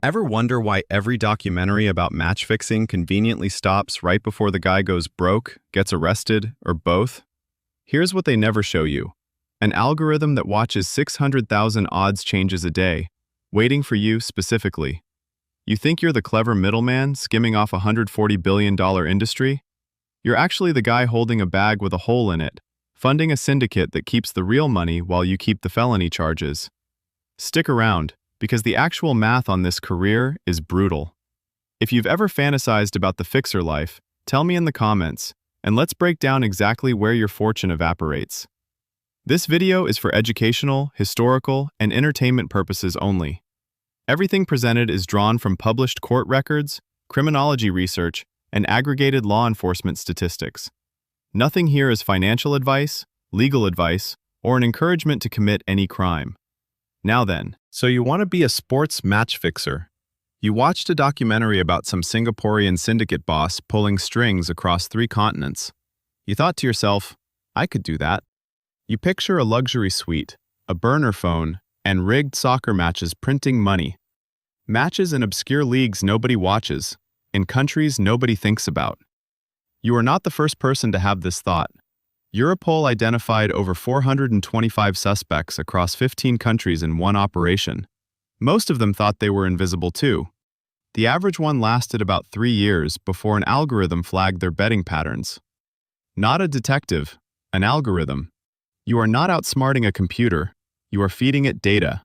Ever wonder why every documentary about match fixing conveniently stops right before the guy goes broke, gets arrested, or both? Here's what they never show you. An algorithm that watches 600,000 odds changes a day, waiting for you specifically. You think you're the clever middleman skimming off a $140 billion industry? You're actually the guy holding a bag with a hole in it, funding a syndicate that keeps the real money while you keep the felony charges. Stick around, because the actual math on this career is brutal. If you've ever fantasized about the fixer life, tell me in the comments, and let's break down exactly where your fortune evaporates. This video is for educational, historical, and entertainment purposes only. Everything presented is drawn from published court records, criminology research, and aggregated law enforcement statistics. Nothing here is financial advice, legal advice, or an encouragement to commit any crime. Now then, so you want to be a sports match fixer. You watched a documentary about some Singaporean syndicate boss pulling strings across 3 continents. You thought to yourself, I could do that. You picture a luxury suite, a burner phone, and rigged soccer matches printing money. Matches in obscure leagues nobody watches, in countries nobody thinks about. You are not the first person to have this thought. Europol identified over 425 suspects across 15 countries in one operation. Most of them thought they were invisible too. The average one lasted about 3 years before an algorithm flagged their betting patterns. Not a detective, an algorithm. You are not outsmarting a computer, you are feeding it data.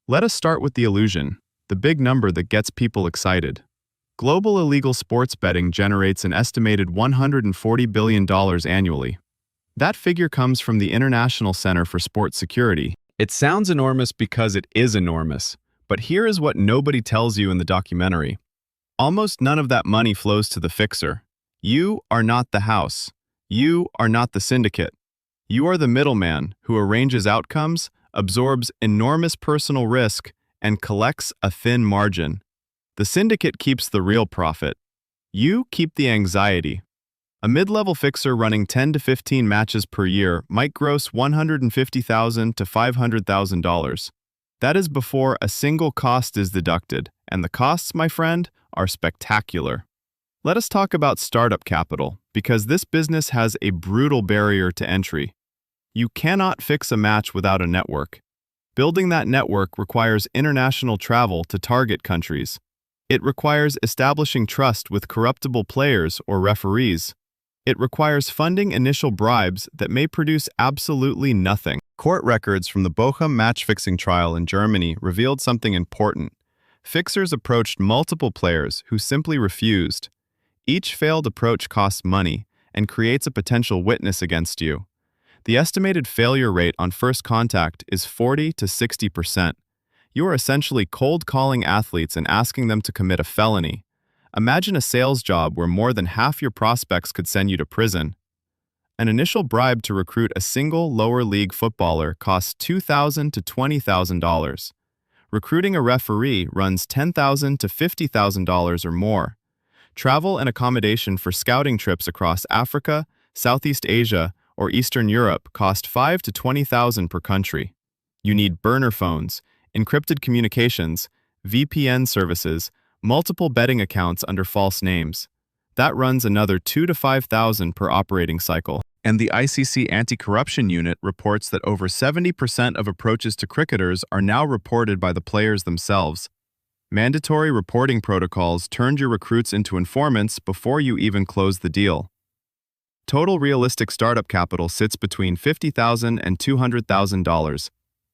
Let us start with the illusion, the big number that gets people excited. Global illegal sports betting generates an estimated $140 billion annually. That figure comes from the International Center for Sports Security. It sounds enormous because it is enormous, but here is what nobody tells you in the documentary. Almost none of that money flows to the fixer. You are not the house. You are not the syndicate. You are the middleman who arranges outcomes, absorbs enormous personal risk, and collects a thin margin. The syndicate keeps the real profit. You keep the anxiety. A mid-level fixer running 10 to 15 matches per year might gross $150,000 to $500,000. That is before a single cost is deducted, and the costs, my friend, are spectacular. Let us talk about startup capital, because this business has a brutal barrier to entry. You cannot fix a match without a network. Building that network requires international travel to target countries. It requires establishing trust with corruptible players or referees. It requires funding initial bribes that may produce absolutely nothing. Court records from the Bochum match-fixing trial in Germany revealed something important. Fixers approached multiple players who simply refused. Each failed approach costs money and creates a potential witness against you. The estimated failure rate on first contact is 40 to 60%. You are essentially cold calling athletes and asking them to commit a felony. Imagine a sales job where more than half your prospects could send you to prison. An initial bribe to recruit a single lower league footballer costs $2,000 to $20,000. Recruiting a referee runs $10,000 to $50,000 or more. Travel and accommodation for scouting trips across Africa, Southeast Asia, or Eastern Europe cost $5,000 to $20,000 per country. You need burner phones, encrypted communications, VPN services, multiple betting accounts under false names. That runs another $2,000 to $5,000 per operating cycle. And the ICC Anti-Corruption Unit reports that over 70% of approaches to cricketers are now reported by the players themselves. Mandatory reporting protocols turned your recruits into informants before you even close the deal. Total realistic startup capital sits between $50,000 and $200,000.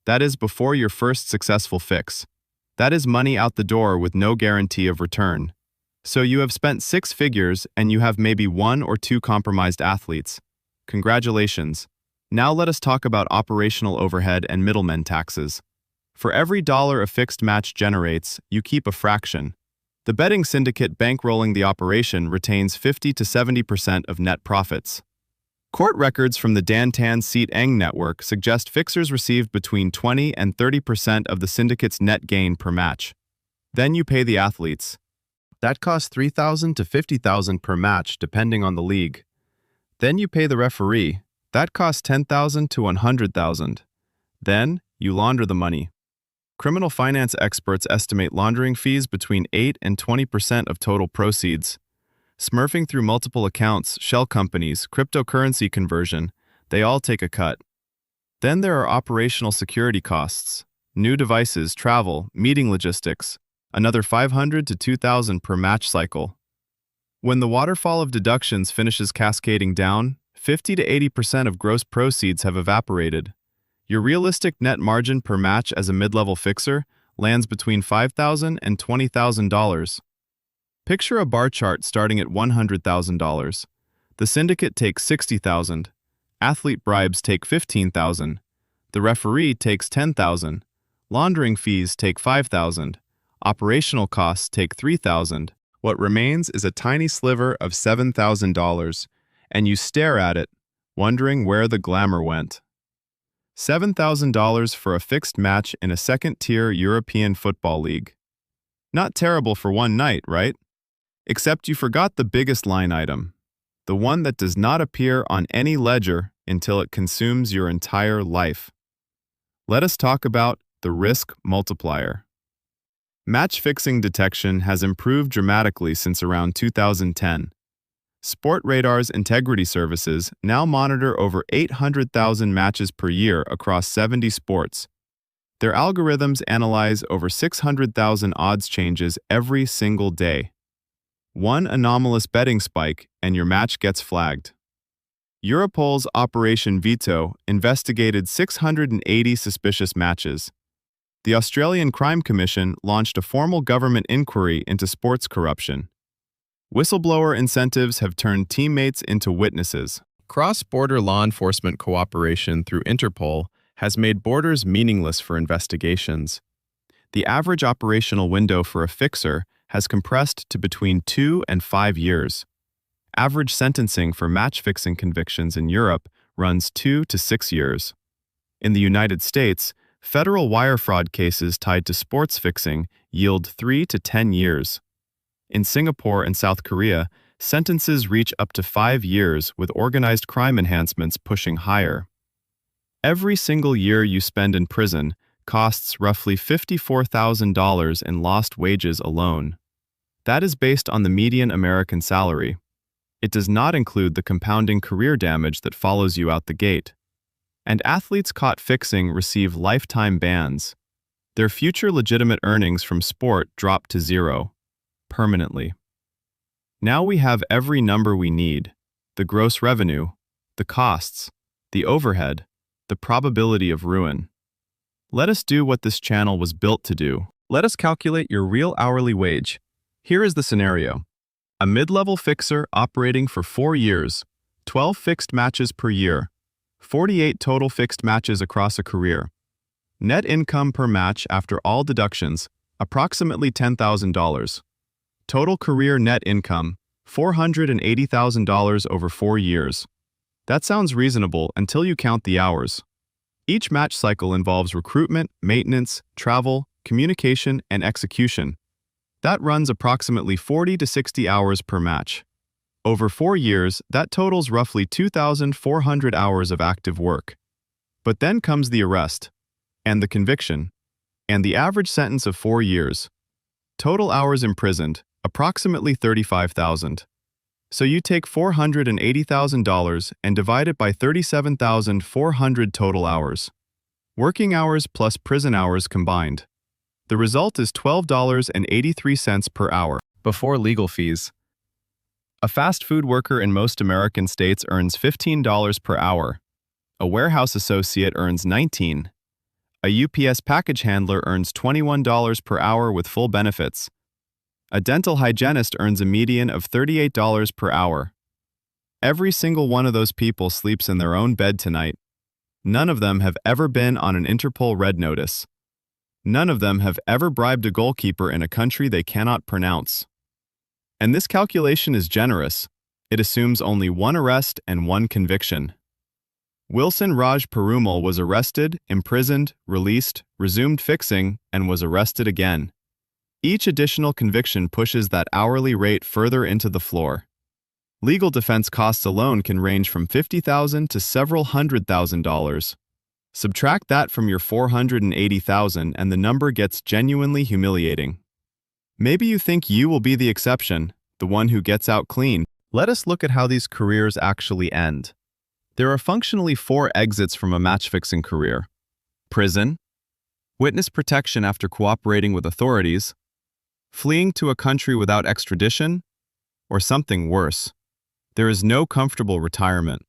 That is before your first successful fix. That is money out the door with no guarantee of return. So you have spent 6 figures and you have maybe 1 or 2 compromised athletes. Congratulations. Now let us talk about operational overhead and middlemen taxes. For every dollar a fixed match generates, you keep a fraction. The betting syndicate bankrolling the operation retains 50 to 70% of net profits. Court records from the Dan Tan Seat Eng network suggest fixers received between 20 and 30% of the syndicate's net gain per match. Then you pay the athletes. That costs $3,000 to $50,000 per match, depending on the league. Then you pay the referee. That costs $10,000 to $100,000. Then you launder the money. Criminal finance experts estimate laundering fees between 8 and 20% of total proceeds. Smurfing through multiple accounts, shell companies, cryptocurrency conversion, they all take a cut. Then there are operational security costs, new devices, travel, meeting logistics, another $500 to $2,000 per match cycle. When the waterfall of deductions finishes cascading down, 50 to 80% of gross proceeds have evaporated. Your realistic net margin per match as a mid-level fixer lands between $5,000 and $20,000. Picture a bar chart starting at $100,000. The syndicate takes $60,000. Athlete bribes take $15,000. The referee takes $10,000. Laundering fees take $5,000. Operational costs take $3,000. What remains is a tiny sliver of $7,000, and you stare at it, wondering where the glamour went. $7,000 for a fixed match in a second-tier European football league. Not terrible for one night, right? Except you forgot the biggest line item, the one that does not appear on any ledger until it consumes your entire life. Let us talk about the risk multiplier. Match-fixing detection has improved dramatically since around 2010. Sport Radar's integrity services now monitor over 800,000 matches per year across 70 sports. Their algorithms analyze over 600,000 odds changes every single day. One anomalous betting spike and your match gets flagged. Europol's Operation Veto investigated 680 suspicious matches. The Australian Crime Commission launched a formal government inquiry into sports corruption. Whistleblower incentives have turned teammates into witnesses. Cross-border law enforcement cooperation through Interpol has made borders meaningless for investigations. The average operational window for a fixer has compressed to between 2 and 5 years. Average sentencing for match-fixing convictions in Europe runs 2 to 6 years. In the United States, federal wire fraud cases tied to sports fixing yield 3 to 10 years. In Singapore and South Korea, sentences reach up to 5 years, with organized crime enhancements pushing higher. Every single year you spend in prison costs roughly $54,000 in lost wages alone. That is based on the median American salary. It does not include the compounding career damage that follows you out the gate. And athletes caught fixing receive lifetime bans. Their future legitimate earnings from sport drop to zero, permanently. Now we have every number we need: the gross revenue, the costs, the overhead, the probability of ruin. Let us do what this channel was built to do. Let us calculate your real hourly wage. Here is the scenario. A mid-level fixer operating for 4 years, 12 fixed matches per year, 48 total fixed matches across a career. Net income per match after all deductions, approximately $10,000. Total career net income, $480,000 over 4 years. That sounds reasonable until you count the hours. Each match cycle involves recruitment, maintenance, travel, communication, and execution. That runs approximately 40 to 60 hours per match. Over 4 years, that totals roughly 2,400 hours of active work. But then comes the arrest, and the conviction, and the average sentence of 4 years. Total hours imprisoned, approximately 35,000. So you take $480,000 and divide it by 37,400 total hours. Working hours plus prison hours combined. The result is $12.83 per hour, before legal fees. A fast food worker in most American states earns $15 per hour. A warehouse associate earns $19. A UPS package handler earns $21 per hour with full benefits. A dental hygienist earns a median of $38 per hour. Every single one of those people sleeps in their own bed tonight. None of them have ever been on an Interpol red notice. None of them have ever bribed a goalkeeper in a country they cannot pronounce. And this calculation is generous. It assumes only 1 arrest and 1 conviction. Wilson Raj Perumal was arrested, imprisoned, released, resumed fixing, and was arrested again. Each additional conviction pushes that hourly rate further into the floor. Legal defense costs alone can range from $50,000 to several $100,000. Subtract that from your 480,000 and the number gets genuinely humiliating. Maybe you think you will be the exception, the one who gets out clean. Let us look at how these careers actually end. There are functionally 4 exits from a match-fixing career: prison, witness protection after cooperating with authorities, fleeing to a country without extradition, or something worse. There is no comfortable retirement.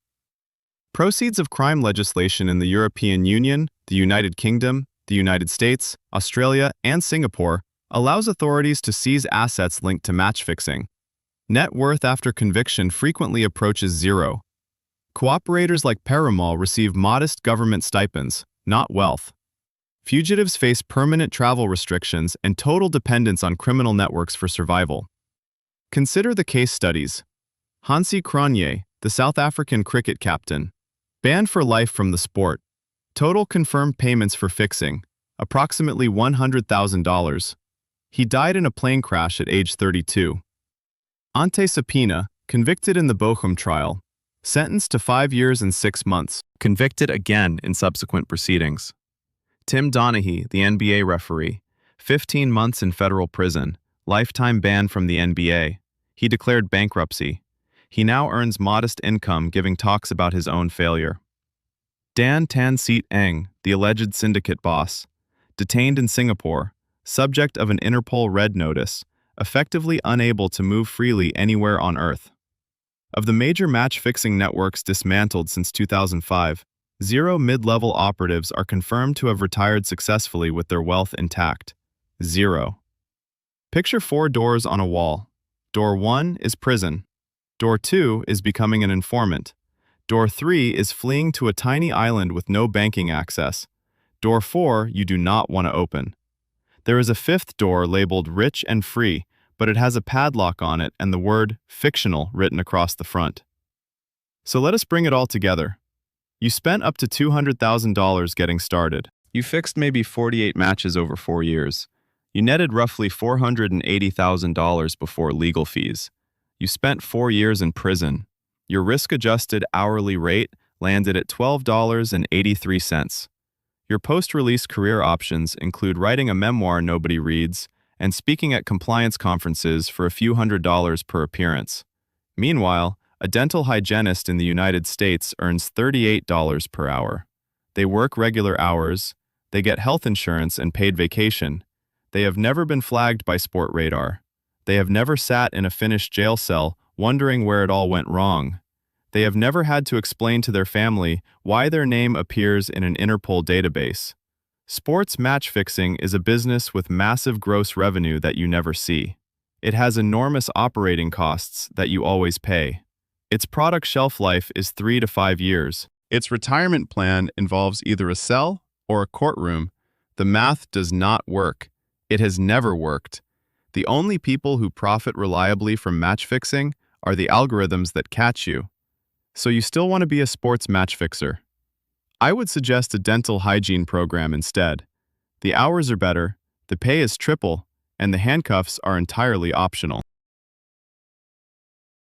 Proceeds of crime legislation in the European Union, the United Kingdom, the United States, Australia, and Singapore allows authorities to seize assets linked to match-fixing. Net worth after conviction frequently approaches zero. Cooperators like Perumal receive modest government stipends, not wealth. Fugitives face permanent travel restrictions and total dependence on criminal networks for survival. Consider the case studies. Hansi Cronje, the South African cricket captain, banned for life from the sport. Total confirmed payments for fixing, approximately $100,000. He died in a plane crash at age 32. Ante Sapina, convicted in the Bochum trial, sentenced to 5 years and 6 months, convicted again in subsequent proceedings. Tim Donaghy, the NBA referee, 15 months in federal prison, lifetime ban from the NBA. He declared bankruptcy. He now earns modest income giving talks about his own failure. Dan Tan Seet Eng, the alleged syndicate boss, detained in Singapore, subject of an Interpol Red Notice, effectively unable to move freely anywhere on Earth. Of the major match-fixing networks dismantled since 2005, 0 mid-level operatives are confirmed to have retired successfully with their wealth intact. 0. Picture 4 doors on a wall. Door 1 is prison. Door 2 is becoming an informant. Door 3 is fleeing to a tiny island with no banking access. Door 4 you do not want to open. There is a 5th door labeled rich and free, but it has a padlock on it and the word fictional written across the front. So let us bring it all together. You spent up to $200,000 getting started. You fixed maybe 48 matches over 4 years. You netted roughly $480,000 before legal fees. You spent 4 years in prison. Your risk-adjusted hourly rate landed at $12.83. Your post-release career options include writing a memoir nobody reads and speaking at compliance conferences for a few $100s per appearance. Meanwhile, a dental hygienist in the United States earns $38 per hour. They work regular hours, they get health insurance and paid vacation. They have never been flagged by Sport Radar. They have never sat in a Finnish jail cell wondering where it all went wrong. They have never had to explain to their family why their name appears in an Interpol database. Sports match-fixing is a business with massive gross revenue that you never see. It has enormous operating costs that you always pay. Its product shelf life is 3 to 5 years. Its retirement plan involves either a cell or a courtroom. The math does not work. It has never worked. The only people who profit reliably from match-fixing are the algorithms that catch you. So you still want to be a sports match fixer? I would suggest a dental hygiene program instead. The hours are better, the pay is triple, and the handcuffs are entirely optional.